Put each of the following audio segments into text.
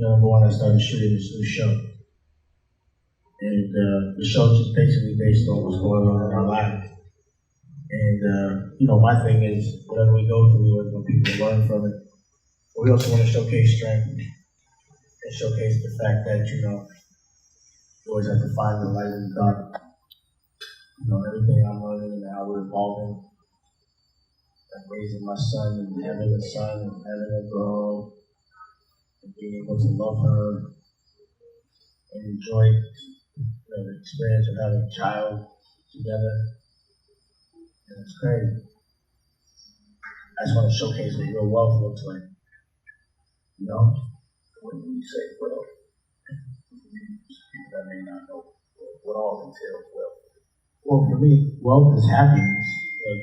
number one, I started shooting this new show. And the show is just basically based on what's going on in our lives. And, my thing is, whatever we go through, we always want people to learn from it. But we also want to showcase strength and showcase the fact that, you always have to find the light in the dark. Everything I'm learning and how we're evolving, like raising my son and having a son and having a girl, and being able to love her and enjoy the experience of having a child together. And it's crazy. I just want to showcase what real wealth looks like. When you say wealth, people that may not know what all entails wealth. Well, for me, wealth is happiness.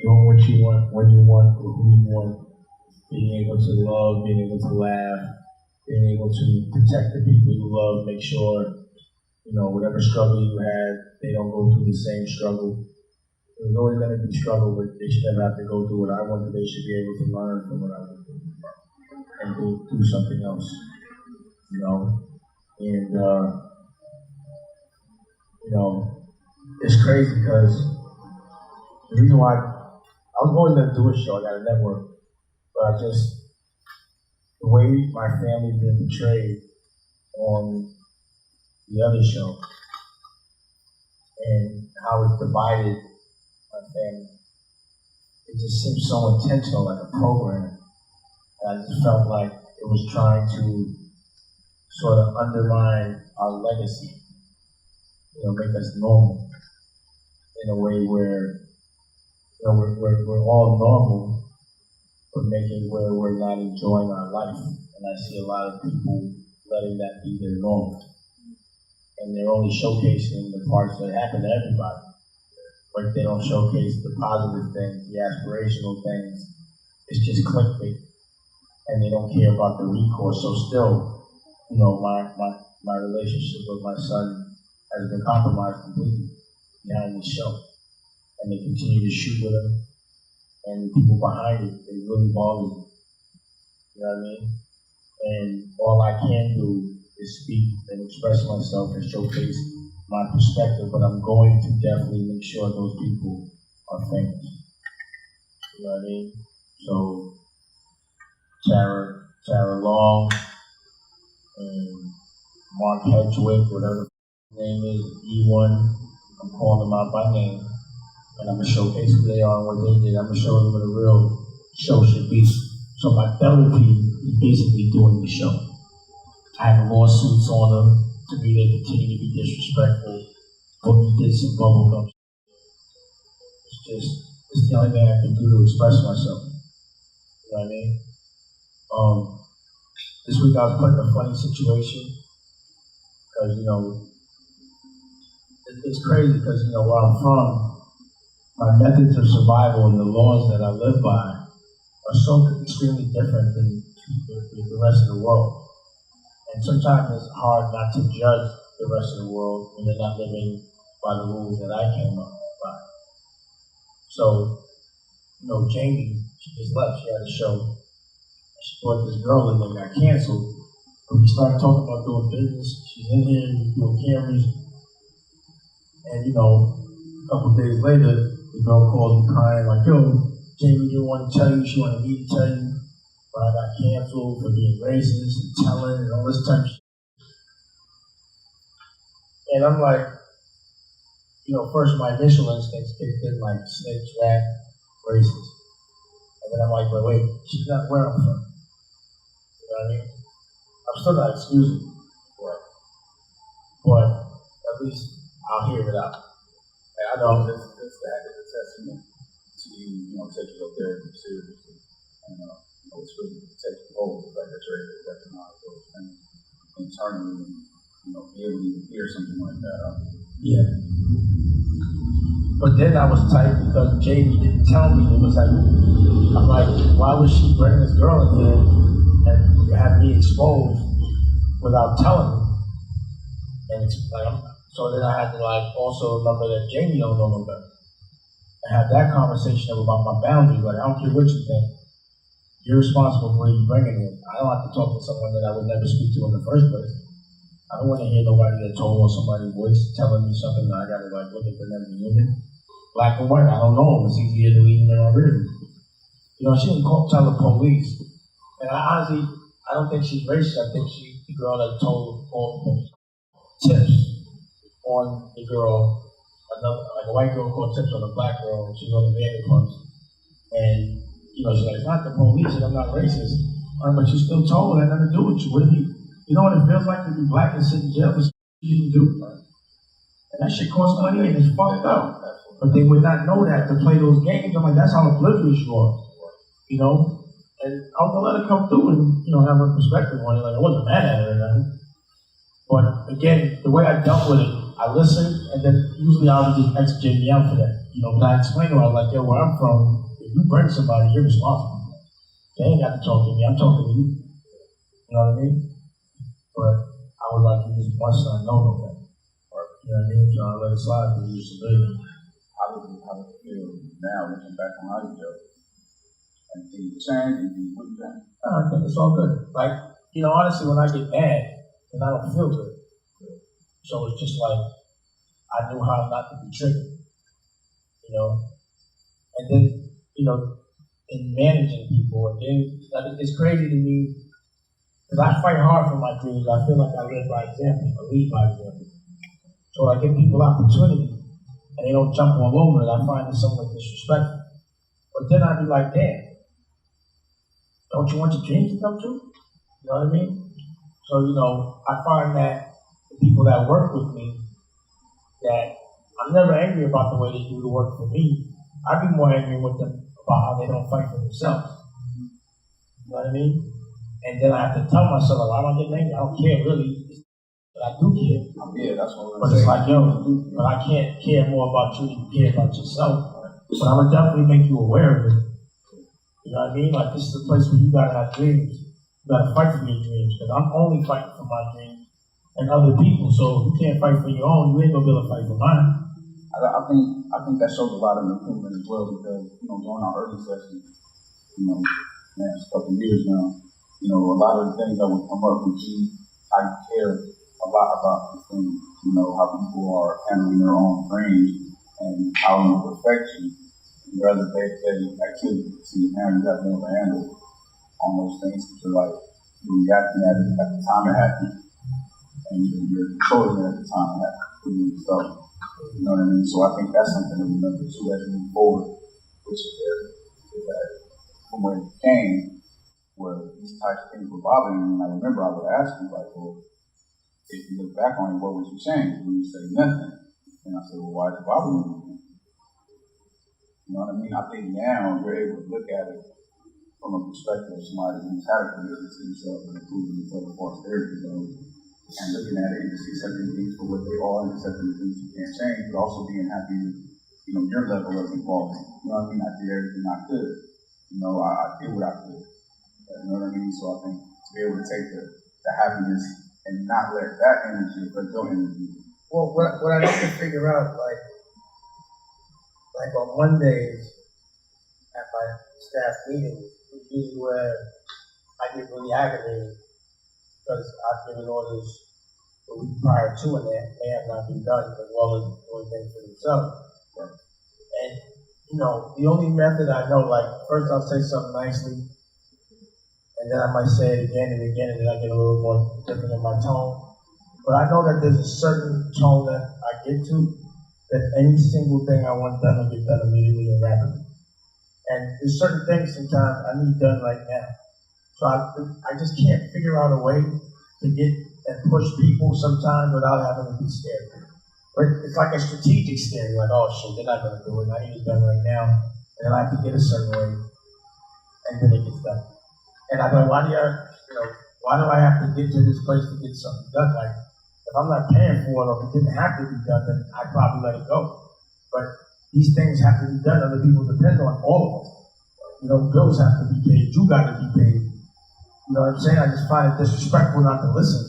Doing what you want, when you want, or who you want. Being able to love, being able to laugh, being able to protect the people you love, make sure, whatever struggle you had, they don't go through the same struggle. There's always going to be struggle, but they should never have to go through what I went through. They should be able to learn from what I went through and do something else, And, it's crazy because the reason why I was always going to do a show, I got a network, but the way my family's been portrayed on the other show and how it's divided my family, it just seems so intentional, like a program. And I just felt like it was trying to sort of undermine our legacy, make us normal in a way where we're all normal, but making where we're not enjoying our life. And I see a lot of people letting that be their normal. And they're only showcasing the parts that happen to everybody. But they don't showcase the positive things, the aspirational things. It's just clickbait. And they don't care about the recourse. So still, my relationship with my son has been compromised completely behind this show. And they continue to shoot with him. And the people behind it, they really bother me. You know what I mean? And all I can do is speak and express myself and showcase my perspective, but I'm going to definitely make sure those people are famous. You know what I mean? So, Tara Long, and Mark Hedgewick, whatever his name is, E1, I'm calling them out by name, and I'm going to showcase who they are and what they did. I'm going to show them what a real show should be. So my therapy is basically doing the show. I have lawsuits on them. To me, they continue to be disrespectful. Boogie did some bubblegum. It's the only thing I can do to express myself. You know what I mean? This week I was put in a funny situation because, it's crazy because, where I'm from, my methods of survival and the laws that I live by are so extremely different than the rest of the world. And sometimes it's hard not to judge the rest of the world when they're not living by the rules that I came up by. So, Jamie, she just left. She had a show. She brought this girl in that got canceled. But we started talking about doing business. She's in here, doing cameras. And, a couple of days later, the girl called me crying like, yo, Jamie didn't want to tell you. She wanted me to tell you. But I got canceled for being racist and telling and all this type of shit. And I'm like, first my initial instincts kicked in like snitch, rat, racist. And then I'm like, but wait, she's not where I'm from. You know what I mean? I'm still not excusing for it. But at least I'll hear it out. And I know this that is a testament to you, taking your therapy seriously. And it's really taking hold of the fact that you're able to recognize those things internally and, be able to hear something like that. Yeah. But then I was tight because Jamie didn't tell me. It was like, I'm like, why would she bring this girl in here and have me exposed without telling me? And it's like, so then I had to also remember that Jamie don't know no better. And have that conversation about my boundaries. Like, I don't care what you think. you're responsible for where you bringing it. I don't have to talk to someone that I would never speak to in the first place. I don't want to hear nobody that told on somebody's voice telling me something that I gotta like look at them as a human. Black or white, I don't know them. It's easier to leave them in our rear. You know, she didn't tell the police. And I honestly, I don't think she's racist. I think she's the girl that told all the tips on the girl. Another, like a white girl called tips on a black girl. She's on the Vanderpump. And, you know, she's like, it's not the police and I'm not racist. But you still told her, it had nothing to do with you. What if you know what it feels like to be black and sit in jail for something you didn't do? And that shit costs money and it's fucked up. But they would not know that to play those games. I'm like, that's how oblivious you are. You know? And I was gonna let her come through and, you know, have her perspective on it. Like, I wasn't mad at her or nothing. But again, the way I dealt with it, I listened, and then usually I would just execute me out for that. You know, but I explained to her, I was like, yo, where I'm from, if you bring somebody, you're responsible. They ain't got to talk to me, I'm talking to you. You know what I mean? But I was like, you just must not know about that. You know what I mean? So I let it slide because you're a civilian. How does it feel now looking back on how you go? And things change and things wouldn't change? I think it's all good. Like, you know, honestly, when I get mad, then I don't feel good. So it's just like, I knew how not to be triggered. You know? And then, you know, in managing people, and then, it's crazy to me, because I fight hard for my dreams. I feel like I live by example, I lead by example. So I give people opportunity, and they don't jump all over it. I find it somewhat disrespectful. But then I'd be like, damn, don't you want your dreams to come true? You know what I mean? So, you know, I find that the people that work with me, that I'm never angry about the way they do the work for me. I'd be more angry with them about how they don't fight for themselves. You know what I mean? And then I have to tell myself, I don't get angry, I don't care really. But I do care. Yeah, that's what But it's like, yo, but I can't care more about you than you care about yourself. But I would definitely make you aware of it. You know what I mean? Like, this is a place where you gotta have dreams. You gotta fight for your dreams. Because I'm only fighting for my dreams and other people. So if you can't fight for your own, you ain't gonna be able to fight for mine. I think that shows a lot of improvement as well because, you know, during our early sessions, you know, man, it's a couple of years now, you know, a lot of the things that would come up with you, I care a lot about these things, you know, how people are handling their own dreams and how it will affect you. Rather day-to-day activity. See, now you have more of a handle on those things because you're like, you're reacting at it at the time it happened and you're controlling it at the time it happened. So, you know what I mean? So I think that's something to remember too as we move forward, which is that from where it came, where these types of things were bothering me, and I remember I would ask you, like, well, if you look back on it, what would you change? And you say nothing. And I said, well, why is it bothering you? You know what I mean? I think now you're able to look at it from a perspective of somebody who's had a commitment to themselves and improving themselves as far as therapy goes, and looking at it and just accepting things for what they are and accepting the things you can't change, but also being happy with, you know, your level of involvement. You know what I mean? I did everything I could. You know, I did what I could. You know what I mean? So I think to be able to take the happiness and not let that energy affect your energy. Well, what I like to figure out, like on Mondays at my staff meetings, is usually where I get really aggravated because I've given orders the week prior to and that may have not been done as well as doing things for themselves. And, you know, the only method I know, like, first I'll say something nicely, and then I might say it again and again, and then I get a little more different in my tone. But I know that there's a certain tone that I get to, that any single thing I want done will get done immediately and rapidly. And there's certain things sometimes I need done right now. So I just can't figure out a way to get and push people sometimes without having to be scared. But it's like a strategic scare, like, oh shit, they're not gonna do it, I need it done right now. And then I have to get a certain way, and then it gets done. And I go, why do I have to get to this place to get something done? Like, if I'm not paying for it or if it didn't have to be done, then I'd probably let it go. But these things have to be done. Other people depend on all of us. You know, bills have to be paid. You got to be paid. You know what I'm saying? I just find it disrespectful not to listen.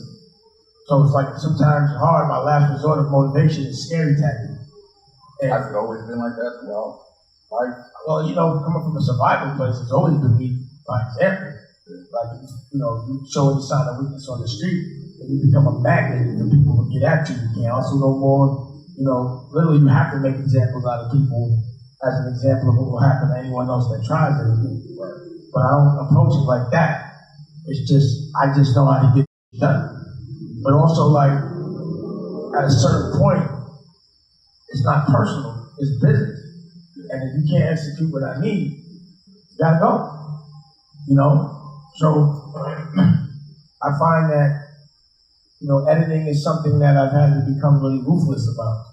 So it's like sometimes hard. My last resort of motivation is scary tactic. Has it always been like that throughout life? Well, you know, coming from a survival place, it's always been weak. by example. Like, you know, you show any sign of weakness on the street, and you become a magnet for people to get at you. You can't also no more, you know, literally you have to make examples out of people as an example of what will happen to anyone else that tries it. But I don't approach it like that. It's just, I just know how to get it done. But also, like, at a certain point, it's not personal, it's business. And if you can't execute what I need, you gotta go, you know? So I find that, you know, editing is something that I've had to become really ruthless about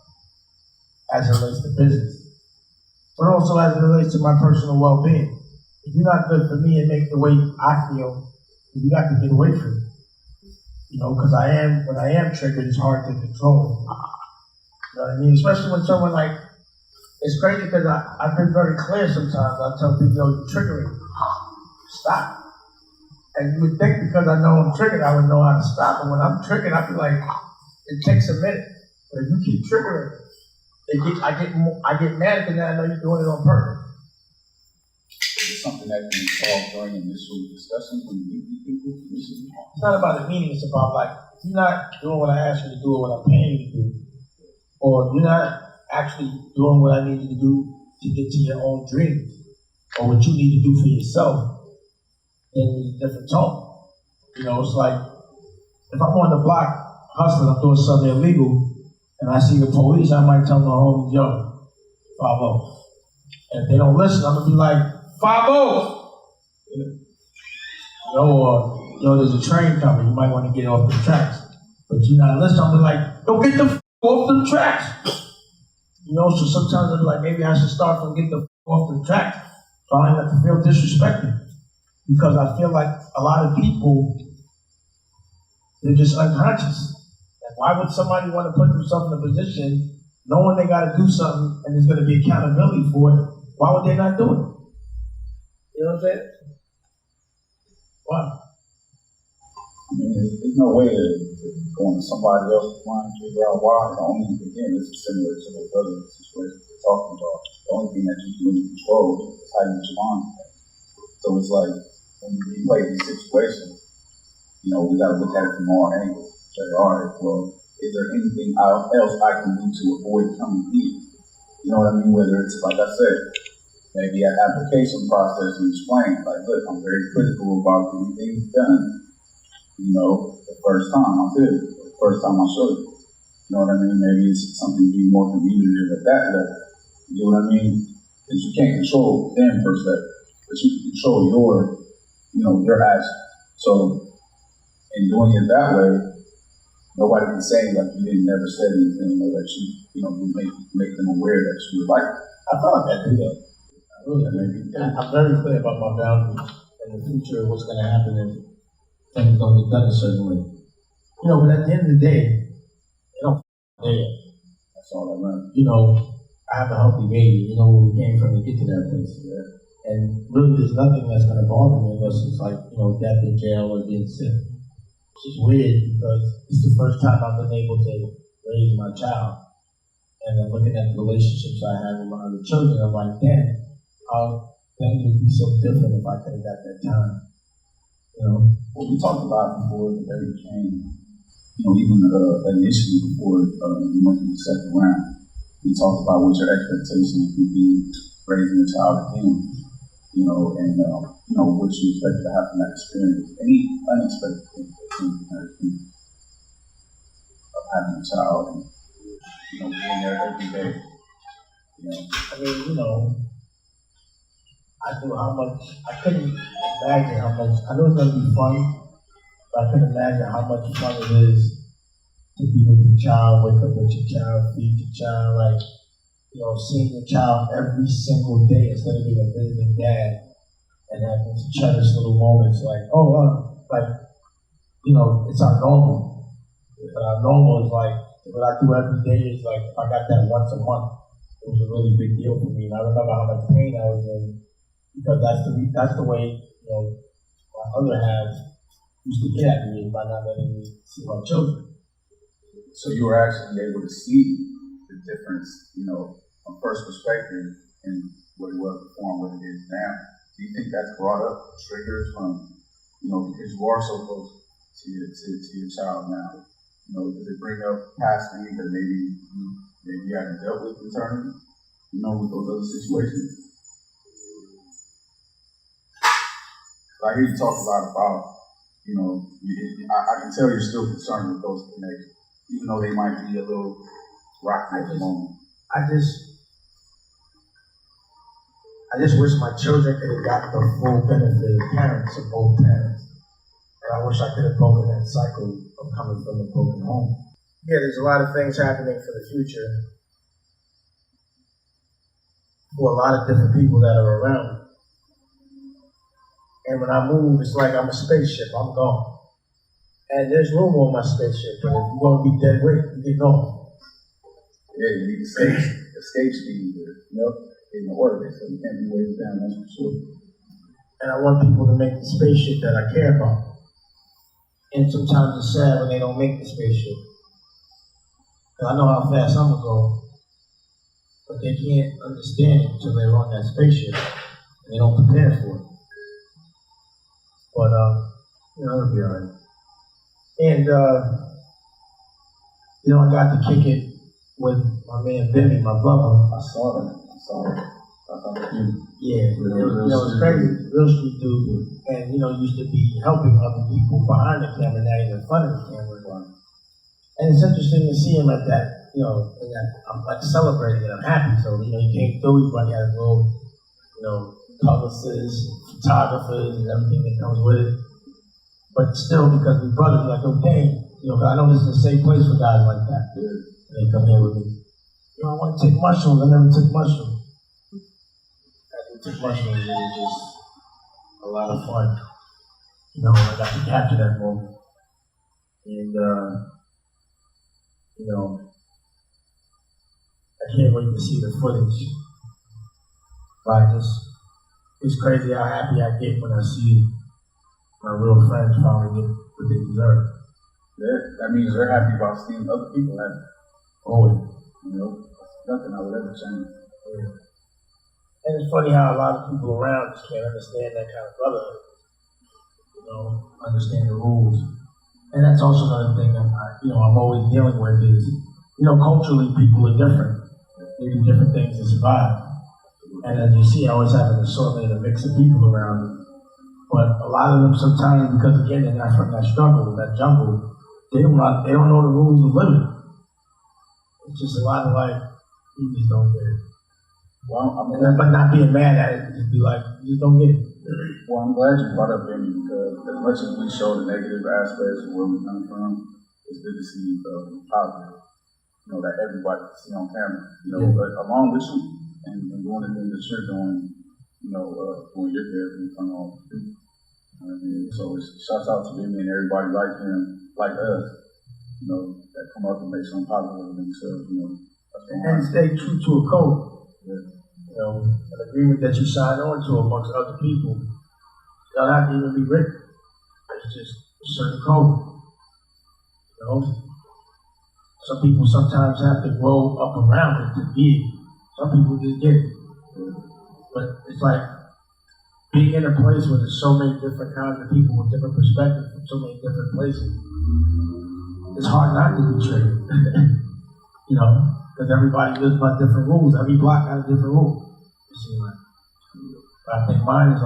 as it relates to business, but also as it relates to my personal well-being. If you're not good for me and make the way I feel, you got to get away from me. You know, because when I am triggered, it's hard to control. You know what I mean? Especially when someone like, it's crazy because I've been very clear sometimes. I tell people, yo, you're triggering. Stop. And you would think because I know I'm triggered, I would know how to stop. And when I'm triggered, I feel like it takes a minute. But if you keep triggering, I get mad because I know you're doing it on purpose. It's something that can be solved during initial discussions when you meet these people. It's not about the meeting. It's about, like, if you're not doing what I asked you to do or what I'm paying you to do, or you're not actually doing what I need you to do to get to your own dreams, or what you need to do for yourself, then it's a different tone. You know, it's like, if I'm on the block hustling, I'm doing something illegal, and I see the police, I might tell my homies, yo, 5-0. And if they don't listen, I'm gonna be like, 5-0! You know, or, yo, there's a train coming, you might want to get off the tracks. But you're not listening, I'm gonna be like, don't get the off the tracks. You know, so sometimes I'm like, maybe I should start from get the off the tracks, so I don't have to feel disrespected. Because I feel like a lot of people, they're just unconscious. Like, why would somebody want to put themselves in a position knowing they got to do something and there's going to be accountability for it? Why would they not do it? You know what I'm saying? Why? I mean, there's no way to go into somebody else's mind and figure out why. The only, again, this is similar to those other situations we're talking about. The only thing that you can really control is how you respond to things. So it's like, when we play these situations, you know, we got to look at it from all angles. Say, all right, well, is there anything else I can do to avoid coming here? You know what I mean? Whether it's, like I said, maybe an application process and explain, like, look, I'm very critical about getting things done. You know, the first time I did it, the first time I showed it. You know what I mean? Maybe it's something to be more communicative at that level. You know what I mean? Because you can't control them per se, but you can control your actions. So in doing it that way, nobody can say like you didn't never say anything or that you make them aware that you were like. I feel like I do that. I'm very clear about my boundaries and the future of what's going to happen if things don't get done a certain way. You know, but at the end of the day, they don't there. That's all I learned. You know, I have a healthy baby. You know where we came from to get to that place. Yeah? And really, there's nothing that's going to bother me unless it's like, you know, death in jail or being sick. It's just weird because it's the first time I've been able to raise my child. And I'm looking at the relationships I have with my other children. I'm like, damn, how things would be so different if I could have got that time. You know? Well, we talked about before the baby came, you know, even initially before we went to the second round, we talked about what your expectations would be raising a child again, you know, and, you know, what you expect to have from that experience. Any unexpected things that seem to happen of having a child and, you know, being there every day, you know. I mean, you know, I couldn't imagine how much, I know it's going to be fun, but I couldn't imagine how much fun it is to be with your child, wake up with your child, feed your child, like, you know, seeing your child every single day instead of being a visiting dad and having to cherish little moments like, like, you know, it's our normal. But our normal is like, what I do every day is like, if I got that once a month, it was a really big deal for me. And I remember how much pain I was in because that's the way, you know, my other half used to get at me by not letting me see my children. So you were actually able to see the difference, you know, from first perspective and what it was before and what it is now. do you think that's brought up triggers from, because you are so close to your child now? Does it bring up past things that maybe you haven't dealt with internally, with those other situations? I hear you talk a lot about, I can tell you're still concerned with those connections, even though they might be a little rocky at the moment. I just wish my children could have gotten the full benefit of parents, of both parents. And I wish I could have broken that cycle of coming from a broken home. Yeah, there's a lot of things happening for the future for a lot of different people that are around. And when I move, it's like I'm a spaceship, I'm gone. And there's room on my spaceship, but if you're going to be dead weight, you get gone. Yeah, you need escape speed in the orbit, so you can't be weighted down, that's for sure. And I want people to make the spaceship that I care about. And sometimes it's sad when they don't make the spaceship. Because I know how fast I'm going to go, but they can't understand it until they're on that spaceship. And they don't prepare for it. But, it'll be all right. And, I got to kick it with my man Billy, my brother. I saw that. Yeah, it was crazy. Real street dude. And, used to be helping other people behind the camera, not even in front of the camera. And it's interesting to see him at that, and that I'm like celebrating it. I'm happy. So, he came through, everybody had his little, publicists, photographers, and everything that comes with it. But still, because we're brothers, like, dang, I know this is a safe place for guys like that. And they come here with me. I want to take mushrooms. I never took mushrooms. After I took mushrooms, it was just a lot of fun. I got to capture that moment. And, I can't wait to see the footage. But it's crazy how happy I get when I see my real friends finally get what they deserve. Yeah, that means they're happy about seeing other people happy. Always. That's nothing I would ever change. Yeah. And it's funny how a lot of people around just can't understand that kind of brotherhood. Understand the rules. And that's also another thing that I'm always dealing with is, culturally people are different. They do different things to survive. And as you see, I always have an assortment and a mix of people around me. But a lot of them sometimes, because again, they're not from that struggle, that jungle, they don't know the rules of living. It's just a lot of you just don't get it. Well, but not being mad at it, just be like, you just don't get it. Well, I'm glad you brought up Benny because as much as we show the negative aspects of where we come from, it's good to see the positive, that everybody can see on camera, but along with you and doing the things that you're doing, doing your therapy in front of all the people. So it's shouts out to Benny and everybody like him, like us, that come up and make something positive of themselves, And stay true to a code. Yeah. An agreement that you sign on to amongst other people. It doesn't have to even be written. It's just a certain code. Some people sometimes have to grow up around it to be it. Some people just get it. But it's like being in a place where there's so many different kinds of people with different perspectives from so many different places. It's hard not to be triggered. Because everybody lives by different rules. Every block has a different rule. It seems like. But I think mine is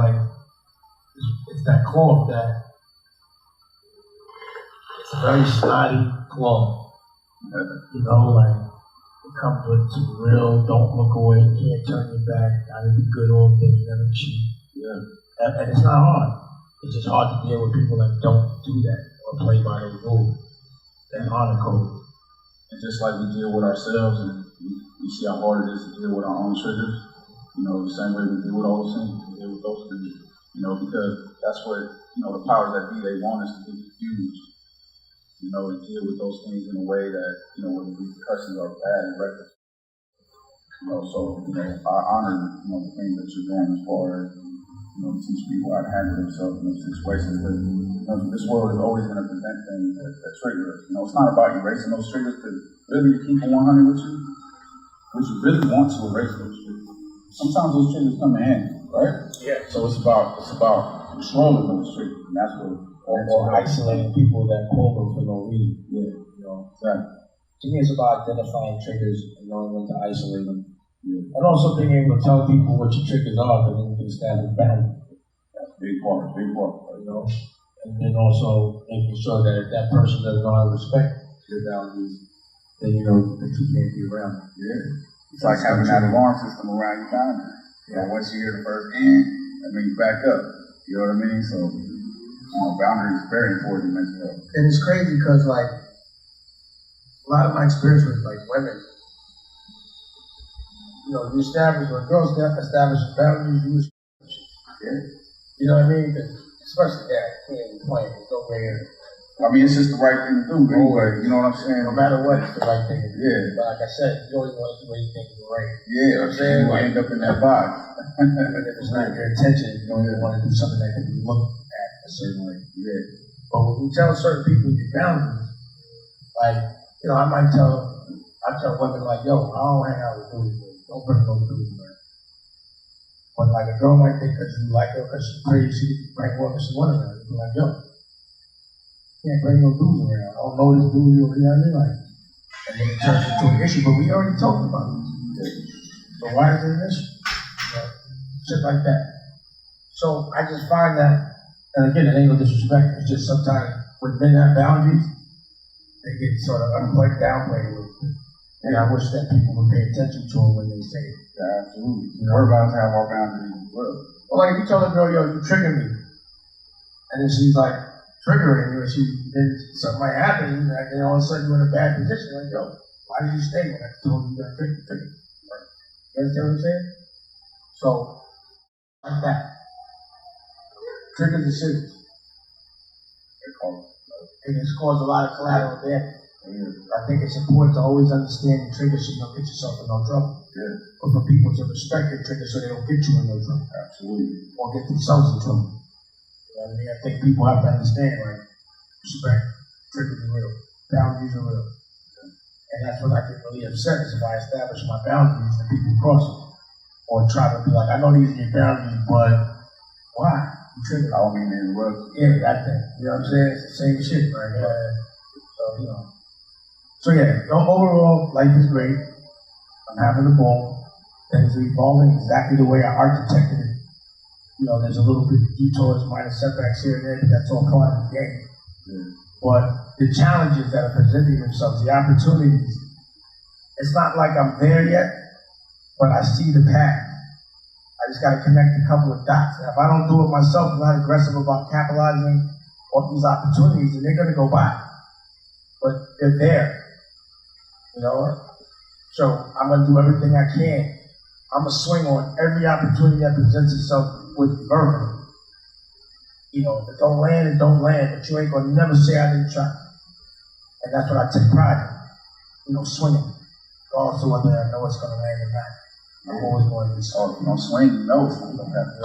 it's that cloth that it's a very snotty cloth. It comes with some real, don't look away, can't turn your back, gotta be good old things, never cheat. Yeah. And it's not hard. It's just hard to deal with people that don't do that or play by those rules. That honor code. And just like we deal with ourselves and we see how hard it is to deal with our own triggers, the same way we deal with all those things, we deal with those things, because that's what, the powers that be, they want us to get confused, and deal with those things in a way that, where the repercussions are bad and reckless. So, I honor, the things that you're doing as far as, teach people how to handle themselves in those situations. Because this world is always going to present things that trigger us. It's not about erasing those triggers, because really to keep it 100 with you, would you really want to erase those triggers? Sometimes those triggers come in handy. right? Yeah. So it's about controlling those triggers, and that's what. Or isolating people that call them for no reason. Yeah. You know. Right. To me, it's about identifying triggers and knowing when to isolate them. Yeah. And also being able to tell people what your triggers are, because then you can establish boundaries. That's a big part. You know. And then also making sure that if that person doesn't know how to respect your boundaries, then you know that you can't be around them. Yeah. It's like having that alarm system around your boundary. Yeah. Once you hear the first that means back up. You know what I mean? So, boundaries are very important in mental health. And it's crazy because, like, a lot of my experience with, like, women, you establish, when girls establish boundaries, you know what I mean? Especially that, can't play, there's no way in it. I mean, it's just the right thing to do, anyway. You know what I'm saying? No matter what, it's the right thing to do. Yeah. But like I said, you always want to do anything is right. Yeah, you know what I'm saying? You end up in that box. Even if it's not your intention, you don't even want to do something that can be looked at a certain way. Yeah. But when you tell certain people your boundaries, like, I tell women like, yo, I don't hang out with dudes, don't bring no dudes, man. But like a girl might think because you like her, because she's pretty, she bring one, she want around. You be like, yo, can't bring no dudes around. I don't know this dude, you know what I mean? Like, and then it turns into an issue, but we already talked about this. So why is it an issue? Shit like that. So I just find that, and again, it ain't no disrespect, it's just sometimes when men have boundaries, they get sort of unplayed, downplayed a little bit. And I wish that people would pay attention to them when they say it. Yeah, absolutely. We're about to have our boundaries as well. Well, like if you tell a girl, yo, you trigger me, and then she's like triggering you, and then something might happen, and then all of a sudden you're in a bad position, like, yo, why did you stay when I told you that trigger? Right. You understand what I'm saying? So, like that. Trigger decisions. And it's caused a lot of collateral damage. I think it's important to always understand your trigger so you don't get yourself in no trouble. Yeah. But for people to respect your trigger so they don't get you in no trouble. Absolutely. Or get themselves in trouble. You know what I mean? I think people have to understand, right? Respect, triggers are real, boundaries are real. And that's what I get really upset is if I establish my boundaries and people cross them. Or try to be like, I know these are your boundaries, but why? You trigger. I don't mean to interrupt. Yeah, that thing. You know what I'm saying? It's the same shit, right? So overall, life is great. I'm having a ball. Things are evolving exactly the way I architected it. There's a little bit of detours, minor setbacks here and there, but that's all part of the game. Yeah. But the challenges that are presenting themselves, the opportunities, it's not like I'm there yet, but I see the path. I just got to connect a couple of dots. And if I don't do it myself, I'm not aggressive about capitalizing on these opportunities, and they're going to go by. But they're there. So I'm going to do everything I can. I'm going to swing on every opportunity that presents itself with verve. If it don't land, it don't land, but you ain't going to never say I didn't try. And that's what I take pride in. Swinging. Also, whether I know it's going to land or not. I'm always going to be swinging. Swing, no, it's not going to happen.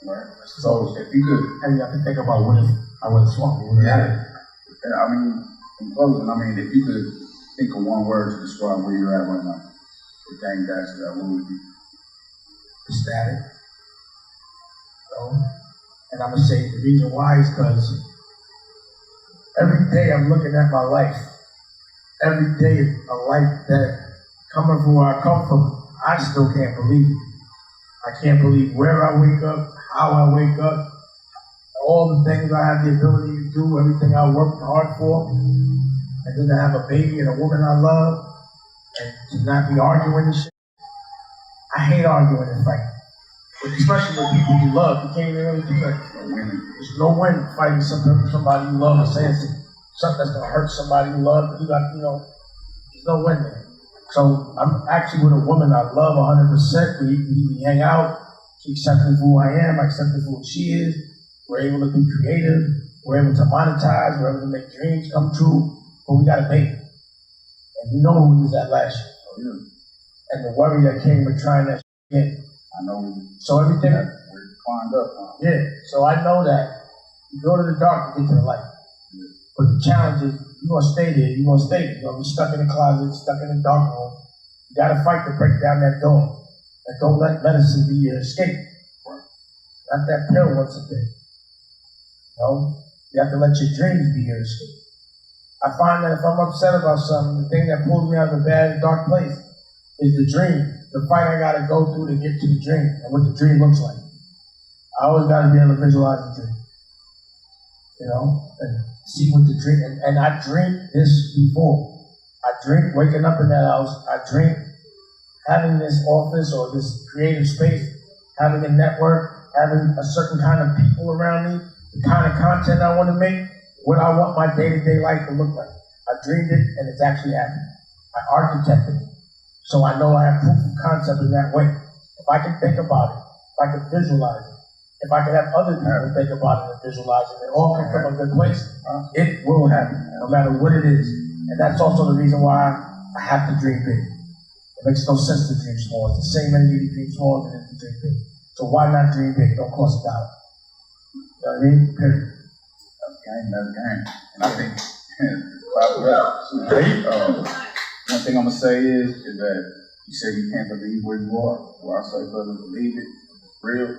Right? So if you could. And you have to think about what if I would have swung. Yeah. I mean, in closing, if you could think of one word to describe where you're at right now, the thing that's that, what would be? Ecstatic. And I'm going to say the reason why is because every day I'm looking at my life. Every day is a life that, coming from where I come from, I still can't believe it. I can't believe where I wake up, how I wake up, all the things I have the ability to do, everything I worked hard for. And then to have a baby and a woman I love, and to not be arguing and shit. I hate arguing and fighting. Especially with people you love, you can't even really do that. There's no win fighting somebody you love or saying something that's gonna hurt somebody you love. But there's no win there. So I'm actually with a woman I love 100%. We hang out. She accepts me for who I am. I accept her for what she is. We're able to be creative. We're able to monetize. We're able to make dreams come true. But we got a baby. And you know who we was at last year. Oh, yeah. And the worry that came with trying that shit again. I know. So everything. We're climbed up. Yeah. So I know that you go to the dark to get to the light. Yeah. But the challenge is you're going to stay there. You're going to stay there. You're going to be stuck in the closet, stuck in the dark room. You got to fight to break down that door. And don't let medicine be your escape. Right. not that pill once a day. You know, you have to let your dreams be your escape. I find that if I'm upset about something, the thing that pulls me out of a bad, dark place is the dream, the fight I gotta go through to get to the dream, and what the dream looks like. I always gotta be able to visualize the dream, you know, and see what the dream, and I dreamed this before. I dreamed waking up in that house, I dreamed having this office or this creative space, having a network, having a certain kind of people around me, the kind of content I want to make, what I want my day-to-day life to look like. I dreamed it, and it's actually happened. I architected it, so I know I have proof of concept in that way. If I can think about it, if I can visualize it, if I can have other people think about it and visualize it, it all come from a good place, it will happen, no matter what it is. And that's also the reason why I have to dream big. It makes no sense to dream small. It's the same energy to dream small as it is to dream big. So why not dream big? It don't cost $1. You know what I mean? Period. That's game. And I think, one thing I'm gonna say is that you say you can't believe where you are. Well, I say, brother, believe it. It's real.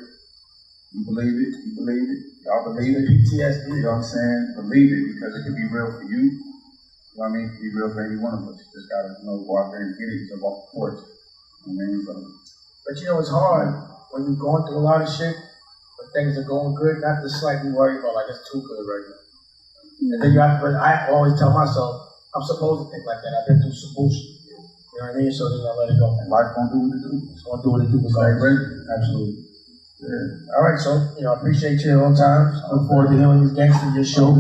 You believe it. You believe it. Y'all believe it. PTSD. You know what I'm saying? Believe it because it can be real for you. You know what I mean? It can be real for any one of us. You just gotta go out there and get it. Jump off the porch. You know what I mean? So, but you know, it's hard when you're going through a lot of shit, when things are going good, not to slightly worry about like it's too good right now. And then you have to, but I always tell myself, I'm supposed to think like that. I've been through some bullshit. You know what I mean? So then I let it go. and life gonna do what it do. It's gonna do what it do. Stay ready. Absolutely. Yeah. All right, so I appreciate you all times. Look forward to hearing these gangsters your show.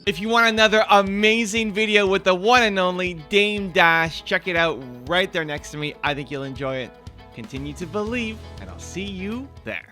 If you want another amazing video with the one and only Dame Dash, check it out right there next to me. I think you'll enjoy it. Continue to believe, and I'll see you there.